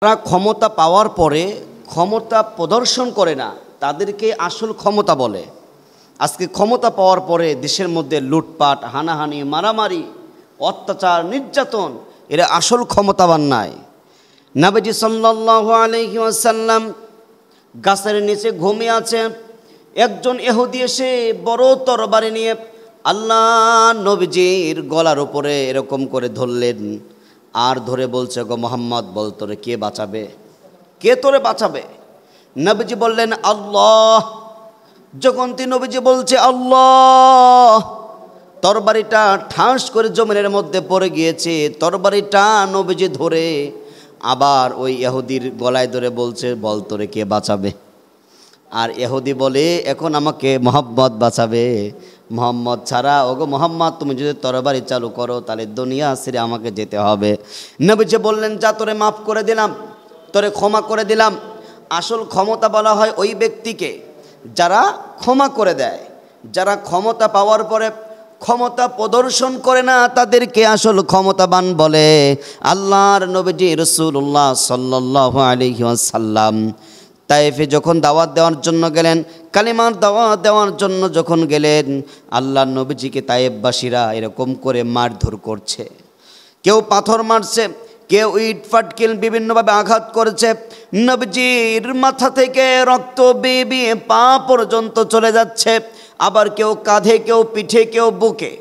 তারা ক্ষমতা পাওয়ার পরে ক্ষমতা প্রদর্শন করে না, তাদেরকে আসল ক্ষমতা বলে। আজকে ক্ষমতা পাওয়ার পরে দেশের মধ্যে লুটপাট, হানাহানি, মারামারি, অত্যাচার, নির্যাতন, এরা আসল ক্ষমতাবান নাই। নবীজি সাল্লাল্লাহু আলাইহি ওয়াসাল্লাম গাছের নিচে ঘুমিয়ে আছে, একজন ইহুদি এসে বড় তরবারি নিয়ে আল্লাহ নবীজির গলার উপরে এরকম করে ধরলেন, আর ধরে বলছে, গো মুহাম্মদ, বল তোরে কে বাঁচাবে, কে তোরে বাঁচাবে? নবীজি বললেন আল্লাহ। যখন তিনি নবীজি বলছে আল্লাহ, তরবারিটা ঠাস করে জমিনের মধ্যে পড়ে গিয়েছে। তরবারিটা নবীজি ধরে আবার ওই ইহুদির গলায় ধরে বলছে, বল তোরে কে বাঁচাবে? আর ইহুদি বলে, এখন আমাকে মুহাম্মদ বাঁচাবে, মুহাম্মদ ছাড়া। ওগো মুহাম্মদ, তুমি যদি তরবারি চালু করো তাহলে দুনিয়া ছেড়ে আমাকে যেতে হবে। নবীজি বললেন, যা, তোরে মাফ করে দিলাম, তোরে ক্ষমা করে দিলাম। আসল ক্ষমতা বলা হয় ওই ব্যক্তিকে যারা ক্ষমা করে দেয়। যারা ক্ষমতা পাওয়ার পরে ক্ষমতা প্রদর্শন করে না, তাদেরকে আসল ক্ষমতাবান বলে। আল্লাহর নবীজি রাসূলুল্লাহ সাল্লাল্লাহু আলাইহি ওয়াসাল্লাম তায়েফে যখন দাওয়াত দেওয়ার জন্য গেলেন, কালিমার দাওয়াত দেওয়ার জন্য যখন গেলেন, আল্লাহর নবীজিকে তায়েফবাসীরা এরকম করে মারধর করছে। কেউ পাথর মারছে, কেউ ইট ফাটকিল বিভিন্নভাবে আঘাত করেছে। নবীজির মাথা থেকে রক্ত বেয়ে পা পর্যন্ত চলে যাচ্ছে। আবার কেউ কাঁধে, কেউ পিঠে, কেউ বুকে,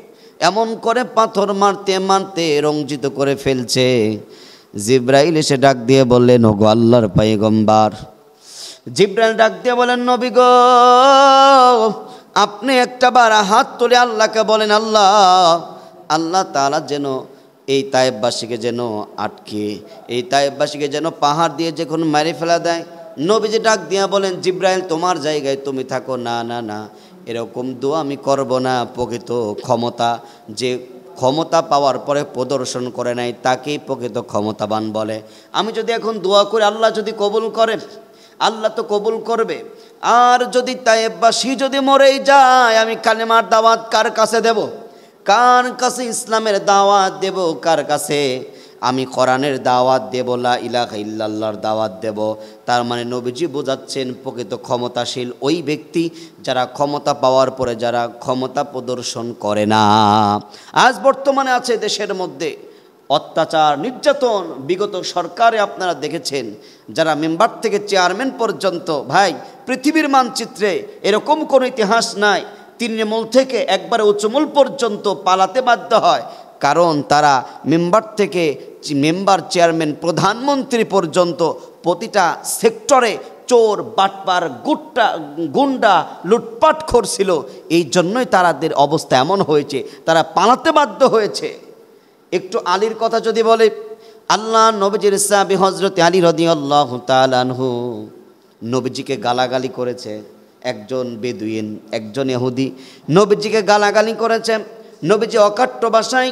এমন করে পাথর মারতে মারতে রঞ্জিত করে ফেলছে। জিব্রাইল এসে ডাক দিয়ে বললেন, ওগো আল্লাহর পয়গম্বর। জিব্রাইল ডাক দিয়ে বলেন, নবী গো, আপনি একটা বার হাত তুলে আল্লাহকে বলেন, আল্লাহ, আল্লাহ তাআলা যেন এই তায়েফবাসীকে যেন আটকে, এই তায়েফবাসীকে যেন পাহাড় দিয়ে যখন মেরে ফেলা দেয়। নবীজি ডাক দিয়া বলেন, জিব্রাইল তোমার জায়গায় তুমি থাকো। না না না, এরকম দোয়া আমি করব না। প্রকৃত ক্ষমতা, যে ক্ষমতা পাওয়ার পরে প্রদর্শন করে নাই, তাকেই প্রকৃত ক্ষমতাবান বলে। আমি যদি এখন দোয়া করি, আল্লাহ যদি কবুল করে, আল্লাহ তো কবুল করবে। আর যদি তায়েফবাসী যদি মরেই যায়, আমি কালেমার দাওয়াত কার কাছে দেব? কার কাছে ইসলামের দাওয়াত দেব? কার কাছে আমি কোরআনের দাওয়াত দেব, লা ইলাহা ইল্লাল্লাহর দাওয়াত দেব? তার মানে নবীজি বোঝাচ্ছেন, প্রকৃত ক্ষমতাশীল ওই ব্যক্তি যারা ক্ষমতা পাওয়ার পরে যারা ক্ষমতা প্রদর্শন করে না। আজ বর্তমানে আছে দেশের মধ্যে অত্যাচার, নির্যাতন। বিগত সরকারে আপনারা দেখেছেন, যারা মেম্বার থেকে চেয়ারম্যান পর্যন্ত, ভাই, পৃথিবীর মানচিত্রে এরকম কোনো ইতিহাস নাই। তৃণমূল থেকে একবারে উচ্চমূল পর্যন্ত পালাতে বাধ্য হয়, কারণ তারা মেম্বার থেকে মেম্বার, চেয়ারম্যান, প্রধানমন্ত্রী পর্যন্ত প্রতিটা সেক্টরে চোর, বাটপার, গুন্ডা, লুটপাট করছিল। এই জন্যই তাদের অবস্থা এমন হয়েছে, তারা পালাতে বাধ্য হয়েছে। একটু আলীর কথা যদি বলে, আল্লাহ নবীজির সাহাবী হযরত আলী রাদিয়াল্লাহু তাআলা আনহু নবীজিকে গালাগালি করেছে। একজন বেদুইন, একজন ইহুদি নবীজিকে গালাগালি করেছে। নবীজি অকাট্য ভাষায়,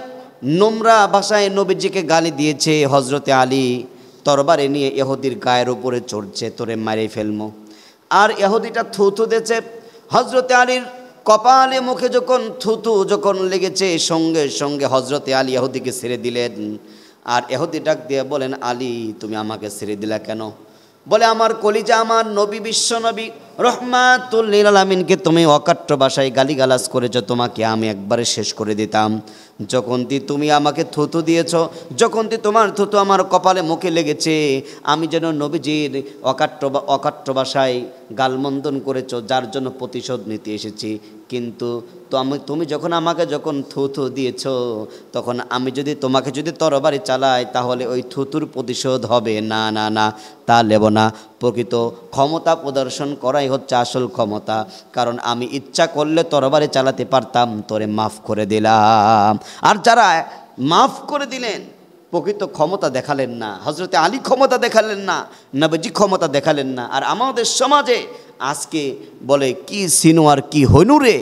নোংরা ভাষায় নবীজিকে গালি দিয়েছে। হযরত আলী তরবারি নিয়ে ইহুদির গায়ের উপরে চড়ছে, তোরে মারে ফেলমো। আর ইহুদিটা থুথু দিয়েছে। হযরত আলীর কপালে মুখে যখন থুথু যখন লেগেছে, সঙ্গে সঙ্গে হযরত আলী ইহুদিকে ছেড়ে দিলেন। আর ইহুদি ডাক দিয়ে বলেন, আলী, তুমি আমাকে ছেড়ে দিলা কেন? বলে, আমার কলিজা, আমার নবী, বিশ্ব নবী রহমাতুল লিল আলামিনকে তুমি অকাট্য ভাষায় গালিগালাজ করেছো, তোমাকে আমি একবারে শেষ করে দিতাম। যখন তুমি আমাকে থুতু দিয়েছ, যখন তোমার থুতু আমার কপালে মুখে লেগেছে, আমি যেন নবীজির অকাট্য ভাষায় গালমন্দন করেছো, যার জন্য প্রতিশোধ নিতে এসেছি। কিন্তু তুমি যখন আমাকে থুতু দিয়েছ, তখন আমি যদি তোমাকে তরবারি চালাই, তাহলে ওই থুতুর প্রতিশোধ হবে। না না না, তা নেব না। প্রকৃত ক্ষমতা প্রদর্শন করাই হচ্ছে আসল ক্ষমতা। কারণ আমি ইচ্ছা করলে তরবারি চালাতে পারতাম, তোরে মাফ করে দিলাম। আর যারা মাফ করে দিলেন, প্রকৃত ক্ষমতা দেখালেন না। হযরত আলী ক্ষমতা দেখালেন না, নবীজি ক্ষমতা দেখালেন না। আর আমাদের সমাজে আজকে বলে, কি সিনু আর কি হইনু রে।